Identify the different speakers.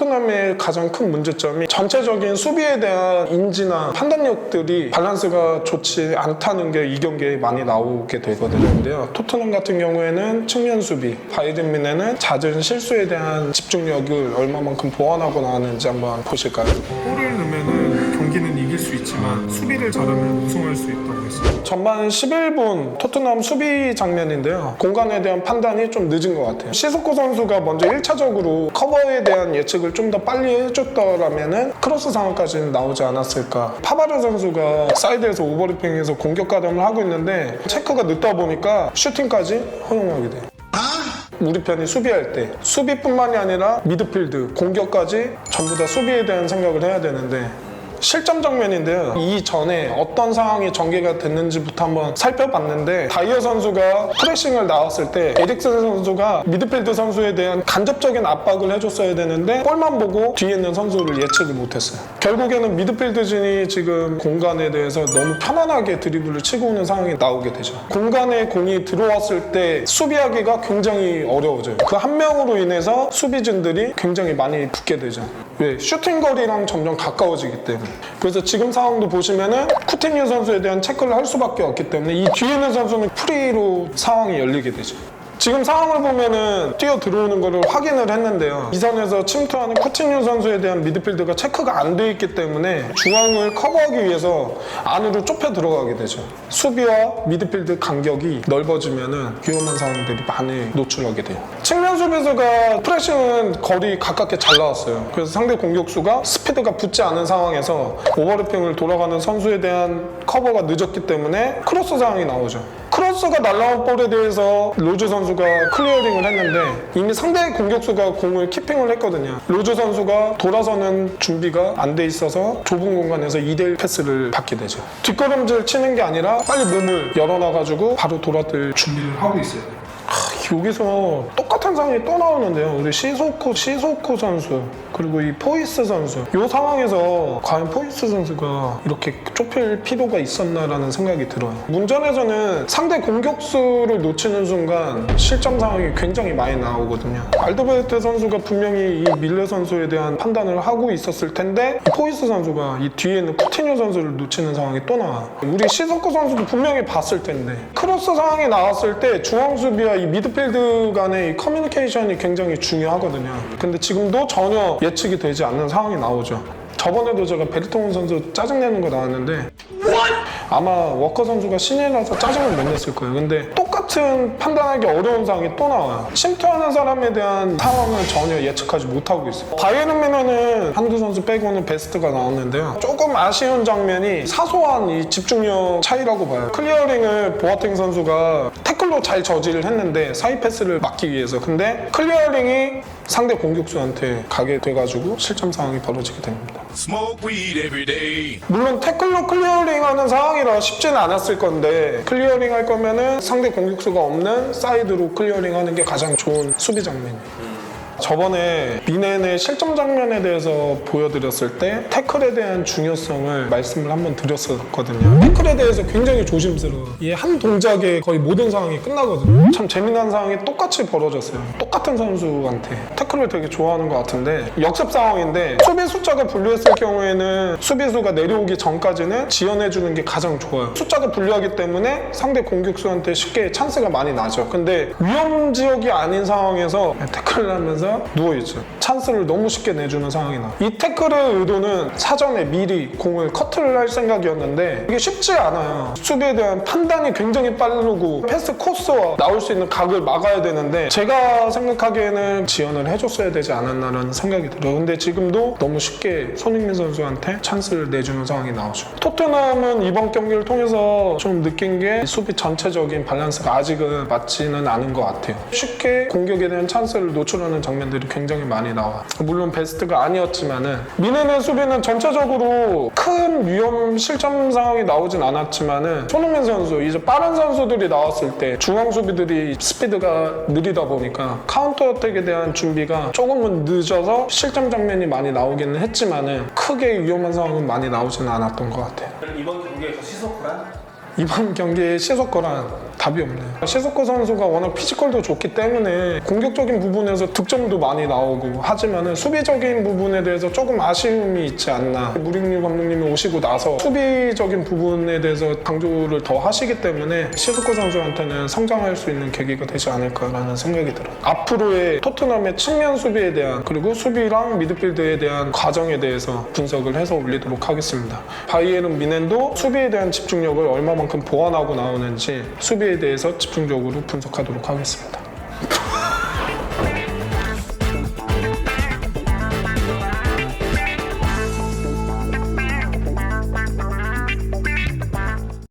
Speaker 1: 토트넘의 가장 큰 문제점이 전체적인 수비에 대한 인지나 판단력들이 밸런스가 좋지 않다는 게 이 경기에 많이 나오게 되거든요. 근데요, 토트넘 같은 경우에는 측면 수비, 바이에른 뮌헨은 잦은 실수에 대한 집중력을 얼마만큼 보완하고 나왔는지 한번 보실까요?
Speaker 2: 골을 넣으면은 경기는 이길 수 있지만 수비를 잘하면 우승할 수 있다고 했어요.
Speaker 1: 전반 11분 토트넘 수비 장면인데요. 공간에 대한 판단이 좀 늦은 것 같아요. 시소코 선수가 먼저 1차적으로 커버에 대한 예측을 좀 더 빨리 해줬더라면은 크로스 상황까지는 나오지 않았을까. 파바르 선수가 사이드에서 오버래핑해서 공격 가담을 하고 있는데 체크가 늦다 보니까 슈팅까지 허용하게 돼요. 우리 편이 수비할 때 수비뿐만이 아니라 미드필드, 공격까지 전부 다 수비에 대한 생각을 해야 되는데 실점 장면인데요. 이전에 어떤 상황이 전개가 됐는지부터 한번 살펴봤는데 다이어 선수가 프레싱을 나왔을 때 에릭슨 선수가 미드필드 선수에 대한 간접적인 압박을 해줬어야 되는데 볼만 보고 뒤에 있는 선수를 예측을 못했어요. 결국에는 미드필드진이 지금 공간에 대해서 너무 편안하게 드리블을 치고 오는 상황이 나오게 되죠. 공간에 공이 들어왔을 때 수비하기가 굉장히 어려워져요. 그 한 명으로 인해서 수비진들이 굉장히 많이 붙게 되죠. 왜? 슈팅 거리랑 점점 가까워지기 때문에. 그래서 지금 상황도 보시면은 쿠티뉴 선수에 대한 체크를 할 수밖에 없기 때문에 이 뒤에 있는 선수는 프리로 상황이 열리게 되죠. 지금 상황을 보면은 뛰어 들어오는 거를 확인을 했는데요. 이 선에서 침투하는 쿠티뉴 선수에 대한 미드필드가 체크가 안 돼 있기 때문에 중앙을 커버하기 위해서 안으로 좁혀 들어가게 되죠. 수비와 미드필드 간격이 넓어지면은 위험한 상황들이 많이 노출하게 돼요. 측면 수비수가 프레싱은 거리 가깝게 잘 나왔어요. 그래서 상대 공격수가 스피드가 붙지 않은 상황에서 오버래핑을 돌아가는 선수에 대한 커버가 늦었기 때문에 크로스 상황이 나오죠. 크로스가 날라온 볼에 대해서 로즈 선수가 클리어링을 했는데 이미 상대 공격수가 공을 키핑을 했거든요. 로즈 선수가 돌아서는 준비가 안 돼 있어서 좁은 공간에서 2대1 패스를 받게 되죠. 뒷걸음질 치는 게 아니라 빨리 몸을 열어놔가지고 바로 돌아들 준비를 하고 있어요. 여기서 똑같은 상황이 또 나오는데요. 우리 시소코 선수 그리고 이 포이스 선수 이 상황에서 과연 포이스 선수가 이렇게 좁힐 필요가 있었나라는 생각이 들어요. 문전에서는 상대 공격수를 놓치는 순간 실점 상황이 굉장히 많이 나오거든요. 알더베르트 선수가 분명히 이 밀레 선수에 대한 판단을 하고 있었을 텐데 이 포이스 선수가 이 뒤에 있는 쿠티뉴 선수를 놓치는 상황이 또 나와요. 우리 시소코 선수도 분명히 봤을 텐데 크로스 상황이 나왔을 때 중앙 수비와 이 미드필드 간의 이 커뮤니케이션이 굉장히 중요하거든요. 근데 지금도 전혀 예측이 되지 않는 상황이 나오죠. 저번에도 제가 베르통훈 선수 짜증내는 거 나왔는데 아마 워커 선수가 신인이라서 짜증을 못 냈을 거예요. 근데 똑같은 판단하기 어려운 상황이 또 나와요. 침투하는 사람에 대한 상황을 전혀 예측하지 못하고 있어요. 바이에른 뮌헨은 한두 선수 빼고는 베스트가 나왔는데요. 조금 아쉬운 장면이 사소한 이 집중력 차이라고 봐요. 클리어링을 보아탱 선수가 태클로 잘 저지를 했는데 사이 패스를 막기 위해서. 근데 클리어링이 상대 공격수한테 가게 돼가지고 실점 상황이 벌어지게 됩니다. 물론 태클로 클리어링하는 상황이라 쉽지는 않았을 건데 클리어링 할 거면은 상대 공격수가 없는 사이드로 클리어링하는 게 가장 좋은 수비 장면이에요. 저번에 뮌헨의 실점 장면에 대해서 보여드렸을 때 태클에 대한 중요성을 말씀을 한번 드렸었거든요. 태클에 대해서 굉장히 조심스러워요. 이 한 동작에 거의 모든 상황이 끝나거든요. 참 재미난 상황이 똑같이 벌어졌어요. 똑같은 선수한테 태클을 되게 좋아하는 것 같은데 역습 상황인데 수비 숫자가 분류했을 경우에는 수비수가 내려오기 전까지는 지연해주는 게 가장 좋아요. 숫자가 분류하기 때문에 상대 공격수한테 쉽게 찬스가 많이 나죠. 근데 위험 지역이 아닌 상황에서 태클을 하면서 누워있죠. 찬스를 너무 쉽게 내주는 상황이 나와요. 이 태클의 의도는 사전에 미리 공을 커트를 할 생각이었는데 이게 쉽지 않아요. 수비에 대한 판단이 굉장히 빠르고 패스 코스와 나올 수 있는 각을 막아야 되는데 제가 생각하기에는 지연을 해줬어야 되지 않았나라는 생각이 들어요. 근데 지금도 너무 쉽게 손흥민 선수한테 찬스를 내주는 상황이 나오죠. 토트넘은 이번 경기를 통해서 좀 느낀 게 수비 전체적인 밸런스가 아직은 맞지는 않은 것 같아요. 쉽게 공격에 대한 찬스를 노출하는 장면들이 굉장히 많이 나와. 물론 베스트가 아니었지만은 뮌헨의 수비는 전체적으로 큰 위험 실점 상황이 나오진 않았지만은 손흥민 선수 이제 빠른 선수들이 나왔을 때 중앙 수비들이 스피드가 느리다 보니까 카운터 어택에 대한 준비가 조금은 늦어서 실점 장면이 많이 나오기는 했지만은 크게 위험한 상황은 많이 나오지는 않았던 것 같아요.
Speaker 3: 이번 경기에서 시소코란?
Speaker 1: 이번 경기의 시소코란 답이 없네요. 시스코 선수가 워낙 피지컬도 좋기 때문에 공격적인 부분에서 득점도 많이 나오고 하지만은 수비적인 부분에 대해서 조금 아쉬움이 있지 않나. 무링류 감독님이 오시고 나서 수비적인 부분에 대해서 강조를 더 하시기 때문에 시스코 선수한테는 성장할 수 있는 계기가 되지 않을까라는 생각이 들어요. 앞으로의 토트넘의 측면 수비에 대한 그리고 수비랑 미드필드에 대한 과정에 대해서 분석을 해서 올리도록 하겠습니다. 바이에른 뮌헨도 수비에 대한 집중력을 얼마만큼 보완하고 나오는지 수비에 대해서 집중적으로 분석하도록 하겠습니다.